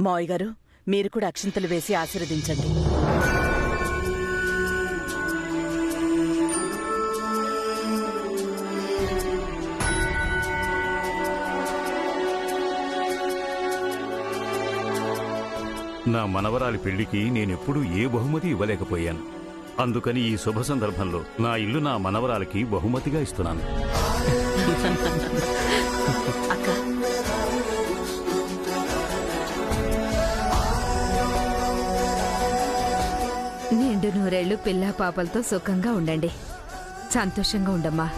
మావయ్య గారు, మీరు కూడా అక్షింతలు వేసి ఆశీర్వదించండి. నా మనవరాలి పెళ్లికి నేనెప్పుడూ ఏ బహుమతి ఇవ్వలేకపోయాను. అందుకని ఈ శుభ సందర్భంలో నా ఇల్లు నా మనవరాలికి బహుమతిగా ఇస్తున్నాను. అక్క, నిండు నూరేళ్లు పిల్లా పాపలతో సుఖంగా ఉండండి. సంతోషంగా ఉండమ్మా.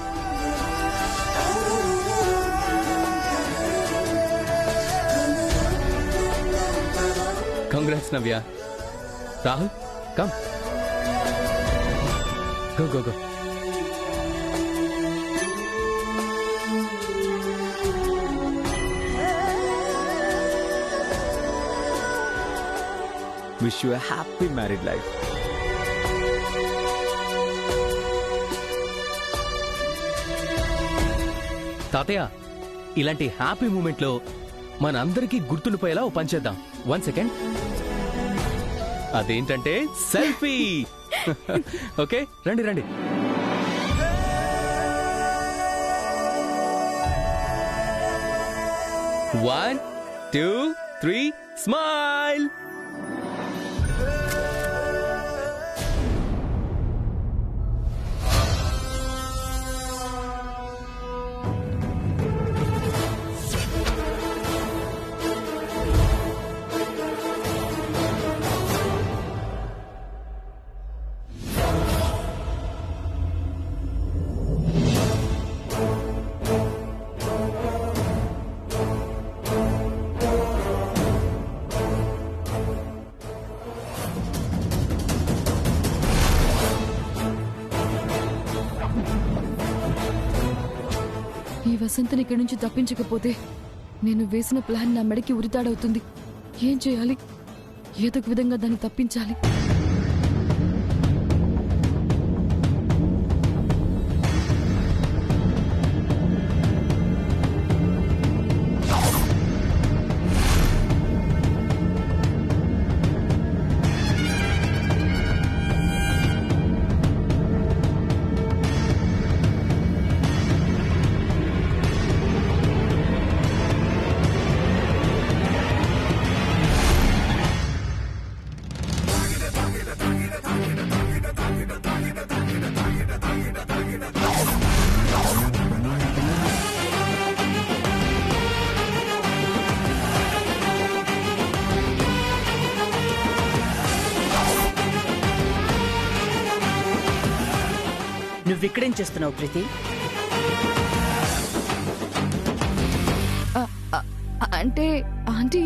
Congrats, Navya. Rahul, come. Go. Wish you a happy married life. తాతయ్య, ఇలాంటి హ్యాపీ మూమెంట్లో మనందరికీ గుర్తుండిపోయేలా ఓ పని చేద్దాం. 1 సెకండ్. అదేంటంటే సెల్ఫీ. ఓకే, రండి. One, 2, 3, smile. ఈ వసంతని ఇక్కడి నుంచి తప్పించకపోతే నేను వేసిన ప్లాన్ నా మెడకి ఉరితాడవుతుంది. ఏం చేయాలి? ఏదో ఒక విధంగా దాన్ని తప్పించాలి. నువ్విక్కడేం చేస్తున్నావు ప్రీతి? అంటే ఆంటీ,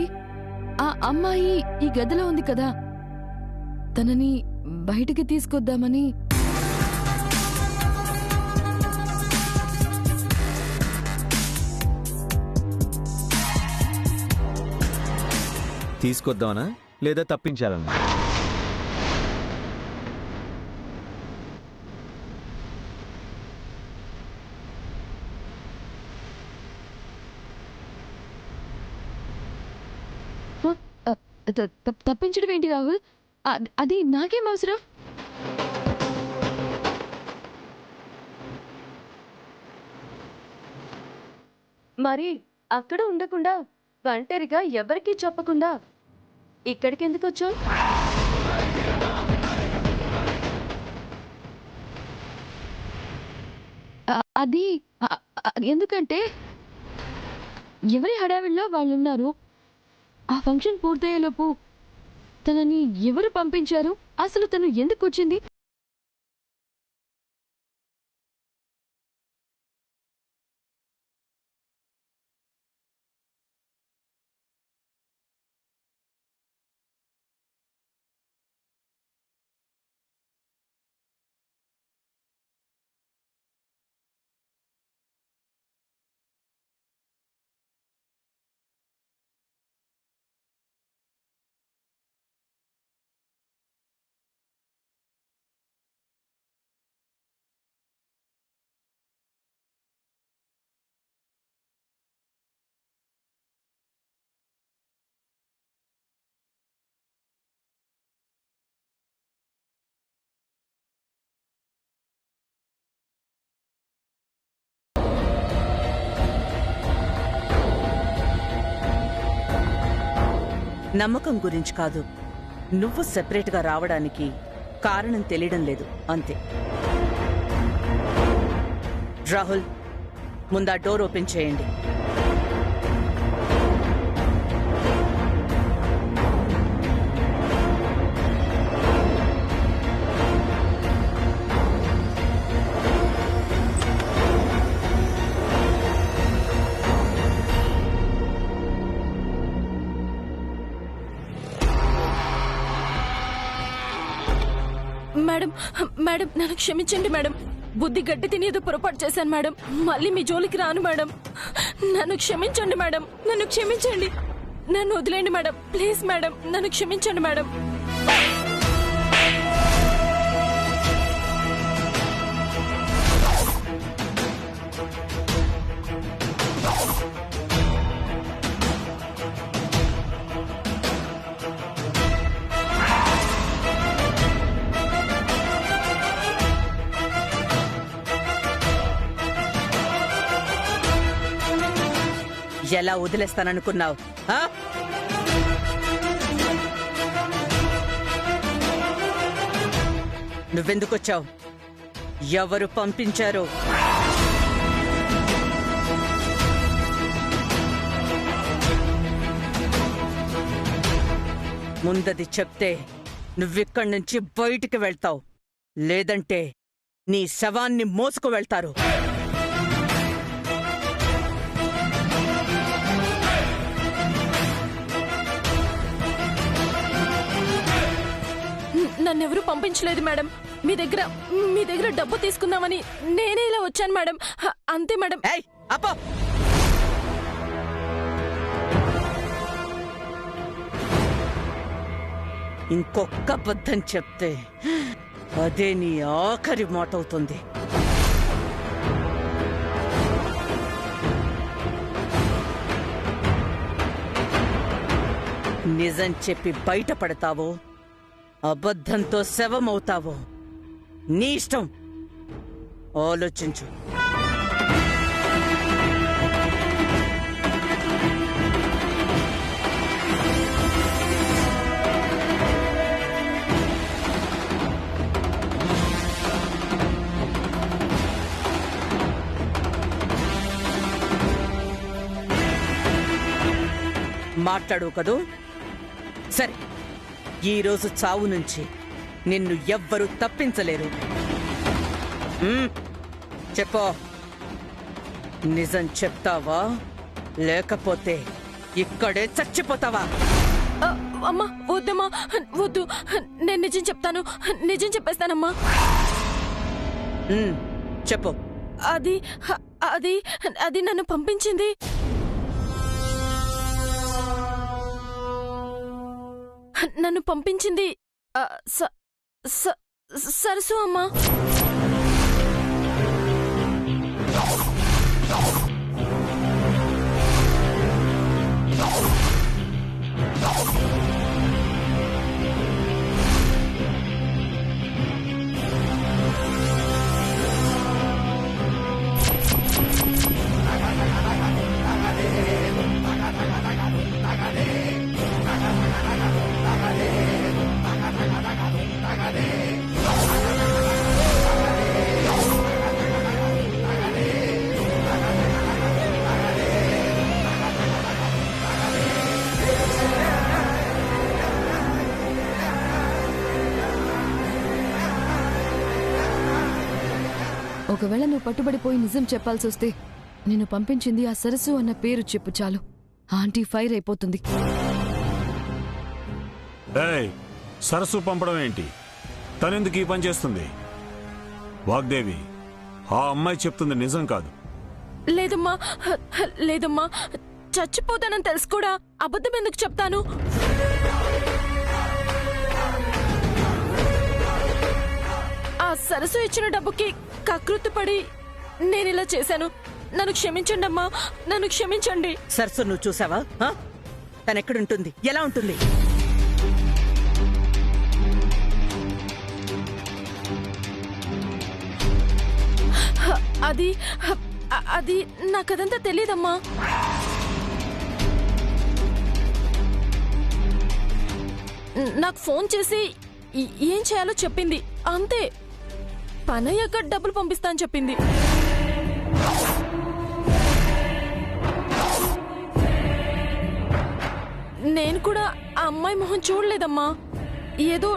ఆ అమ్మాయి ఈ గదిలో ఉంది కదా, తనని బయటికి తీసుకొద్దామని. తీసుకొద్దామనా లేదా తప్పించాలన్నా? తప్పించడం ఏంటి రాహుల్? అది నాకేం అవసరం? మరి అక్కడ ఉండకుండా ఒంటరిగా ఎవరికీ చెప్పకుండా ఇక్కడికి ఎందుకు వచ్చావు? అది ఎందుకంటే ఎవరి హడావిడిలో వాళ్ళున్నారు. ఆ ఫంక్షన్ పూర్తయ్యేలోపు తనని ఎవరు పంపించారు? అసలు తను ఎందుకు వచ్చింది? నమ్మకం గురించి కాదు, నువ్వు సెపరేట్గా రావడానికి కారణం తెలియడం లేదు అంతే. రాహుల్, ముందా డోర్ ఓపెన్ చేయండి. మేడం, మేడం నన్ను క్షమించండి మేడం. బుద్ధి గడ్డి తిని ఏదో పొరపాటు చేశాను మేడం. మళ్ళీ మీ జోలికి రాను మేడం. నన్ను క్షమించండి మేడం, నన్ను క్షమించండి. నన్ను వదిలేండి మేడం, ప్లీజ్ మేడం, నన్ను క్షమించండి మేడం. ఎలా వదిలేస్తాననుకున్నావు? నువ్వెందుకొచ్చావు? ఎవరు పంపించారు? ముందది చెప్తే నువ్విక్కడి నుంచి బయటికి వెళ్తావు, లేదంటే నీ శవాన్ని మోసుకు వెళ్తారు. నన్నెవరూ పంపించలేదు మేడం. మీ దగ్గర డబ్బు తీసుకుందామని నేనే ఇలా వచ్చాను మేడం. అంతే మేడం. ఏయ్, అప్పో! ఇంకొక్క అబద్ధం చెప్తే అదే నీ ఆఖరి మాట అవుతుంది. నిజం చెప్పి బయటపడతావో, అబద్ధంతో శవమవుతావో నీ ఇష్టం. ఆలోచించు. మాట్లాడు కదూ? సరే, ఈరోజు చావు నుంచి నిన్ను ఎవ్వరూ తప్పించలేరు. చెప్పో, నిజం చెప్తావా లేకపోతే ఇక్కడే చచ్చిపోతావా? అమ్మా, వద్దమ్మా, వద్దు. నేను నిజం చెప్తాను, నిజం చెప్పేస్తానమ్మా. చెప్పు. అది అది అది నన్ను పంపించింది సరసు అమ్మా. ఒకవేళ నువ్వు పట్టుబడిపోయి నిజం చెప్పాల్సి వస్తే నిన్ను పంపించింది ఆ సరస్సు అన్న పేరు చెప్పు చాలు. ఆంటీ ఫైర్ అయిపోతుంది. సరస్సు పంపడం ఏంటి? తనెందుకు ఈ పని చేస్తుంది? వాగ్దేవి, ఆ అమ్మాయి చెప్తుంది నిజం కాదు. లేదమ్మా, లేదమ్మా, చచ్చిపోతానని తెలుసు కూడా అబద్ధం ఎందుకు చెప్తాను? ఆ సరస్సు ఇచ్చిన డబ్బుకి కకృతిపడి నేనిలా చేశాను. నన్ను క్షమించండి అమ్మా, నన్ను క్షమించండి. సరస్సు నువ్వు చూసావా? తనెక్కడుంటుంది? ఎలా ఉంటుంది? అది అది నాకదంతా తెలియదమ్మా. నాకు ఫోన్ చేసి ఏం చేయాలో చెప్పింది అంతే. పనయ్యాక డబ్బులు పంపిస్తా అని చెప్పింది. నేను కూడా ఆ అమ్మాయి మొహం చూడలేదమ్మా. ఏదో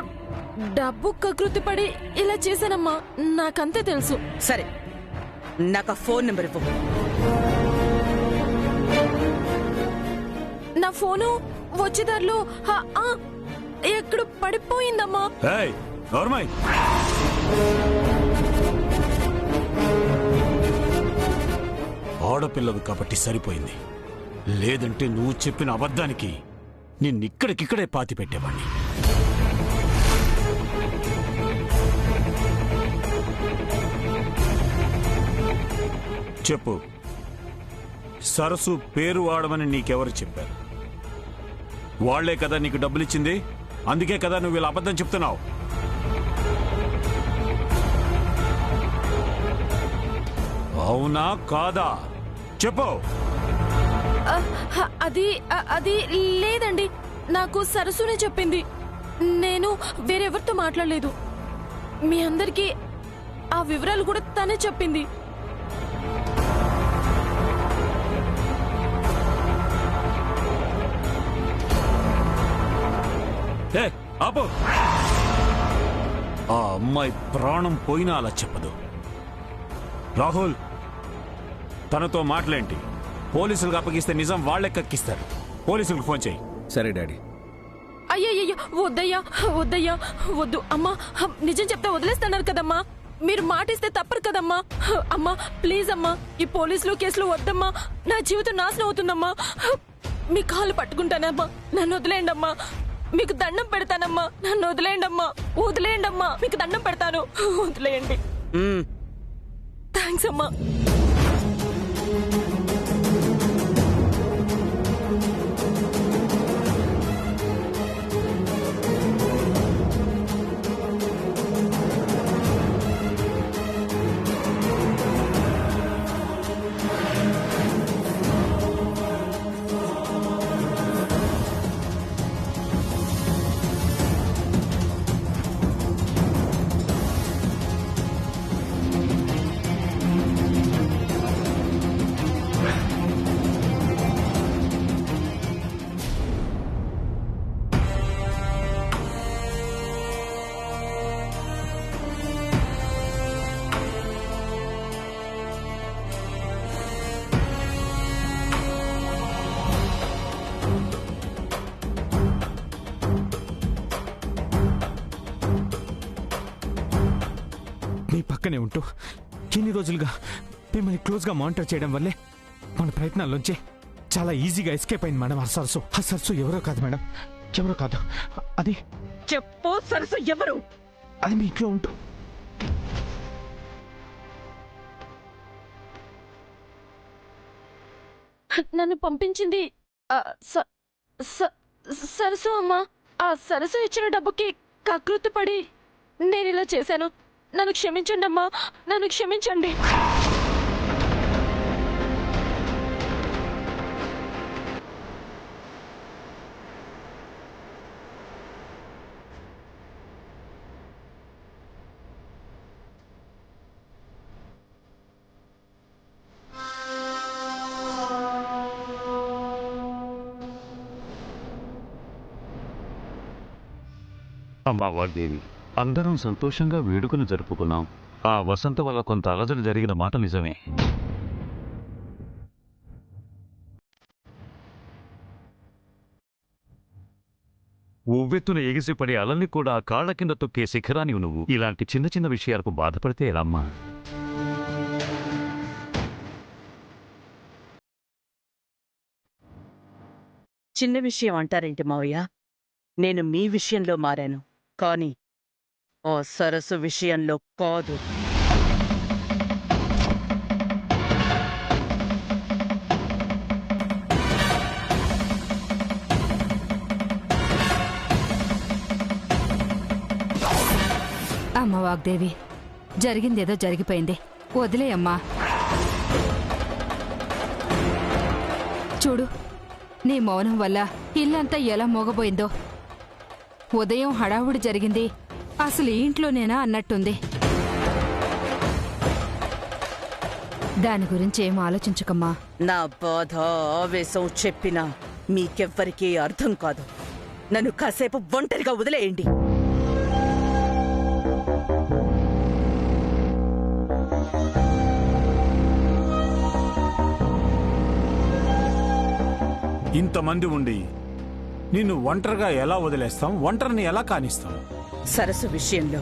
డబ్బు కకృతి పడి ఇలా చేశానమ్మా. నాకంతే తెలుసు. సరే, నాకు ఆ ఫోన్ నెంబర్ ఇవ్వు. నా ఫోను వచ్చేదారిలో ఎక్కడ పడిపోయిందమ్మా. ఏయ్, నోర్మై. ఆడపిల్లవి కాబట్టి సరిపోయింది. లేదంటే నువ్వు చెప్పిన అబద్ధానికి నిన్నిక్కడికిక్కడే పాతి పెట్టేవాణ్ణి. చెప్పు, సరస్సు పేరు వాడమని నీకెవరు చెప్పారు? వాళ్లే కదా నీకు డబ్బులిచ్చింది. అందుకే కదా నువ్వు ఇలా అబద్ధం చెప్తున్నావు. అవునా కాదా? చెప్పు. అది లేదండి, నాకు సరస్సునే చెప్పింది. నేను వేరెవరితో మాట్లాడలేదు. మీ అందరికీ ఆ వివరాలు కూడా తనే చెప్పింది. ఆపో. ఆ అమ్మాయి ప్రాణం పోయినా అలా చెప్పదు. రాహుల్, తనతో మాటలేంటి? పోలీసులకు అప్పగిస్తే నిజం వాళ్లే కక్కిస్తారు. పోలీసులకు ఫోన్ చేయి. సరే డాడీ. అయ్యయ్యో, వద్దయ్యా వద్దు అమ్మా. నిజం చెప్తే వదిలేస్తున్నారు కదమ్మా. మీరు మాటిస్తే తప్పరు కదమ్మా. అమ్మా ప్లీజ్ అమ్మా, ఈ పోలీసులు కేసులు వద్దమ్మా. నా జీవితం నాశనం అవుతుందమ్మా. మీ కాళ్ళు పట్టుకుంటానమ్మా. నన్ను వదిలేయండి అమ్మా. మీకు దండం పెడతానమ్మా. నన్ను వదిలేయండి అమ్మా. మీకు దండం పెడతాను. వదిలేయండి. థ్యాంక్స్ అమ్మా. మీ పక్కనే ఉంటూ ఇన్ని రోజులుగా మిమ్మల్ని క్లోజ్గా మానిటర్ చేయడం వల్లే మన ప్రయత్నాల్లోంచి చాలా ఈజీగా ఎస్కేప్ అయింది మేడం. ఆ సరస్సు ఎవరో కాదు మేడం, ఎవరో కాదు. అది చెప్పు, సరస్సు ఎవరు? అది మీ ఇంట్లో ఉంటూ నన్ను పంపించింది సరస్సు అమ్మా. ఆ సరస్సు ఇచ్చిన డబ్బుకి కకృతి పడి నేను ఇలా చేశాను. నన్ను క్షమించండి అమ్మా. నన్ను క్షమించండి. అమ్మా వాగ్దేవి, అందరం సంతోషంగా వేడుకను జరుపుకున్నాం. ఆ వసంత వల్ల కొంత అలజడి జరిగిన మాట నిజమే. ఉవ్వెత్తున ఎగిసిపడి అలల్ని కూడా కాళ్ల కింద తొక్కే శిఖరాని నువ్వు. ఇలాంటి చిన్న చిన్న విషయాలకు బాధపడితే ఎలామ్మా? చిన్న విషయం అంటారేంటి మావయ్య? నేను మీ విషయంలో మారాను, కానీ ఆ సరస్సు విషయంలో కాదు. అమ్మ వాగ్దేవి, జరిగిందేదో జరిగిపోయింది, వదిలేయమ్మా. చూడు, నీ మౌనం వల్ల ఇల్లంతా ఎలా మోగబోయిందో. ఉదయం హడావుడి జరిగింది అసలు ఈ ఇంట్లోనేనా అన్నట్టుంది. దాని గురించి ఏం ఆలోచించకమ్మా. నా బాధ ఆవేశం చెప్పినా మీకెవ్వరికీ అర్థం కాదు. నన్ను కాసేపు ఒంటరిగా వదిలేయండి. ఇంతమంది ఉండి నిన్ను ఒంటరిగా ఎలా వదిలేస్తాం? ఒంటరిని ఎలా కానిస్తాం? సరస్సు విషయంలో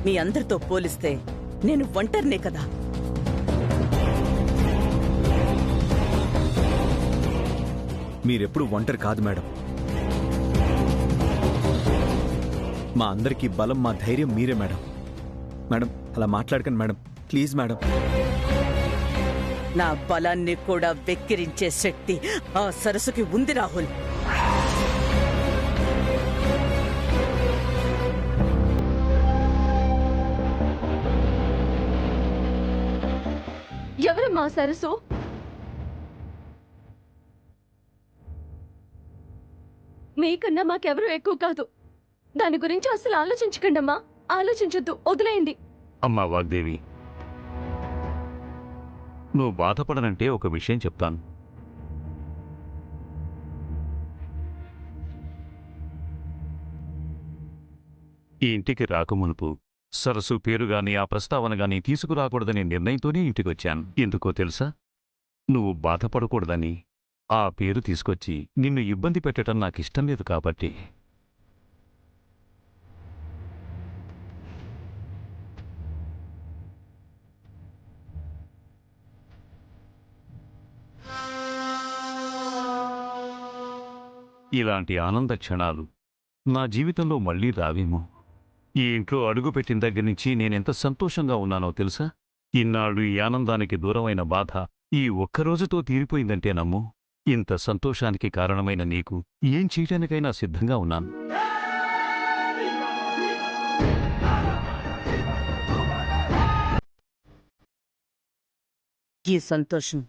మీ అందరితో పోలిస్తే నేను ఒంటరినే కదా. మీరెప్పుడు ఒంటరి కాదు మేడం. మా అందరికీ బలం, మా ధైర్యం మీరే మేడం. మేడం అలా మాట్లాడకండి మేడం, ప్లీజ్ మేడం. నా బలాన్ని కూడా వెక్కిరించే శక్తి ఆ సరస్సుకి ఉంది రాహుల్. ఎవరమ్మా సరస్సు? మీకన్నా మాకెవరూ ఎక్కువ కాదు. దాని గురించి అసలు ఆలోచించకండి అమ్మా. ఆలోచించొద్దు, వదిలేయండి. అమ్మా వాగ్దేవి, నువ్వు బాధపడనంటే ఒక విషయం చెప్తాను. ఈ ఇంటికి రాకమునుపు సరస్సు పేరు గాని ఆ ప్రస్తావన గాని తీసుకురాకూడదనే నిర్ణయంతోనే ఇంటికొచ్చాను. ఎందుకో తెలుసా? నువ్వు బాధపడకూడదని ఆ పేరు తీసుకొచ్చి నిన్ను ఇబ్బంది పెట్టడం నాకిష్టం లేదు కాబట్టి. ఇలాంటి ఆనంద క్షణాలు నా జీవితంలో మళ్ళీ రావేమో. ఈ ఇంట్లో అడుగుపెట్టిన దగ్గర నుంచి నేనెంత సంతోషంగా ఉన్నానో తెలుసా? ఇన్నాళ్ళు ఈ ఆనందానికి దూరమైన బాధ ఈ ఒక్కరోజుతో తీరిపోయిందంటే నమ్ము. ఇంత సంతోషానికి కారణమైన నీకు ఏం చేయటానికైనా సిద్ధంగా ఉన్నాను. ఈ సంతోషం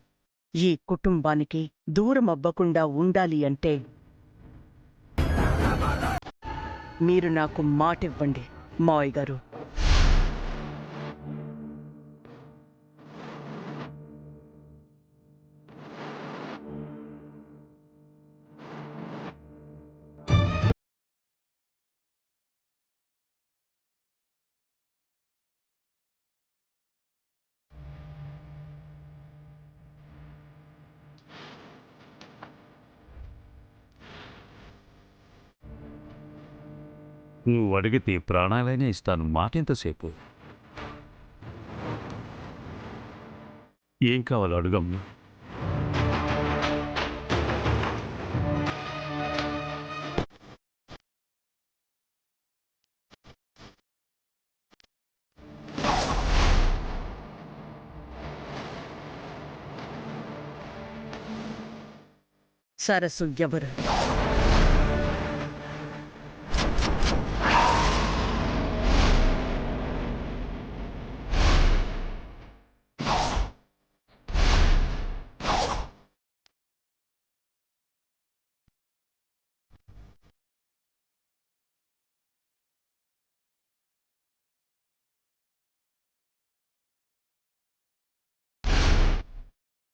ఈ కుటుంబానికి దూరం అవ్వకుండా ఉండాలి అంటే మీరు నాకు మాటివ్వండి మావయ్య గారు. నువ్వు అడిగితే ప్రాణాలైనా ఇస్తాను. మాటెంతసేపు? ఏం కావాలో అడుగమ్ము. సరస్సు ఎవరు?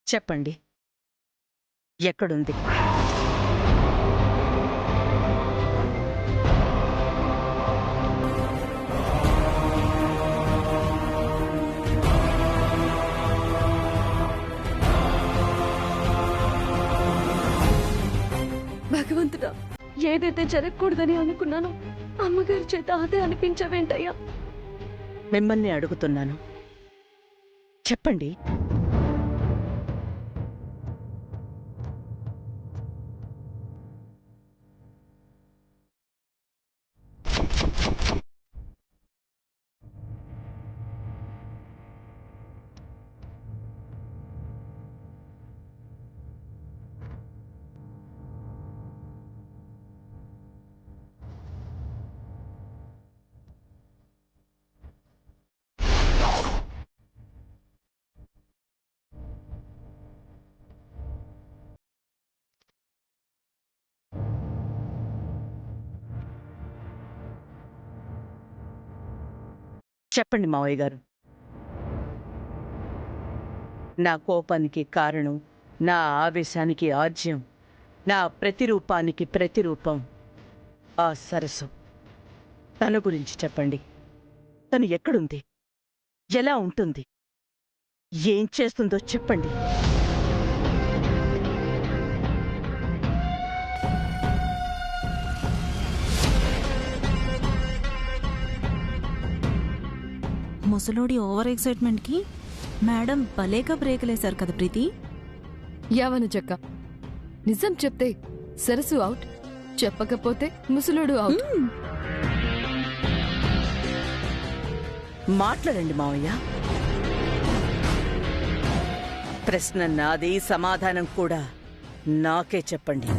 చెప్పండి, ఎక్కడుంది? భగవంతుడా, ఏదైతే జరగకూడదని అనుకున్నానో అమ్మగారి చేత అదే అనిపించవేంటయ్యా? మిమ్మల్ని అడుగుతున్నాను, చెప్పండి. చెప్పండి మావయ్య గారు. నా కోపానికి కారణం, నా ఆవేశానికి ఆజ్యం, నా ప్రతిరూపానికి ప్రతిరూపం ఆ సరస్సు. తన గురించి చెప్పండి. తను ఎక్కడుంది? ఎలా ఉంటుంది? ఏం చేస్తుందో చెప్పండి. ముసలోడి ఓవర్ ఎక్సైట్మెంట్ కి మేడం భలేగా బ్రేకులేశారు కదా ప్రీతి. యావన చెక్క, నిజం చెప్తే సరస్సు అవుట్, చెప్పకపోతే ముసలోడు అవుట్. మాట్లాడండి మావయ్య. ప్రశ్న నాది, సమాధానం కూడా నాకే చెప్పండి.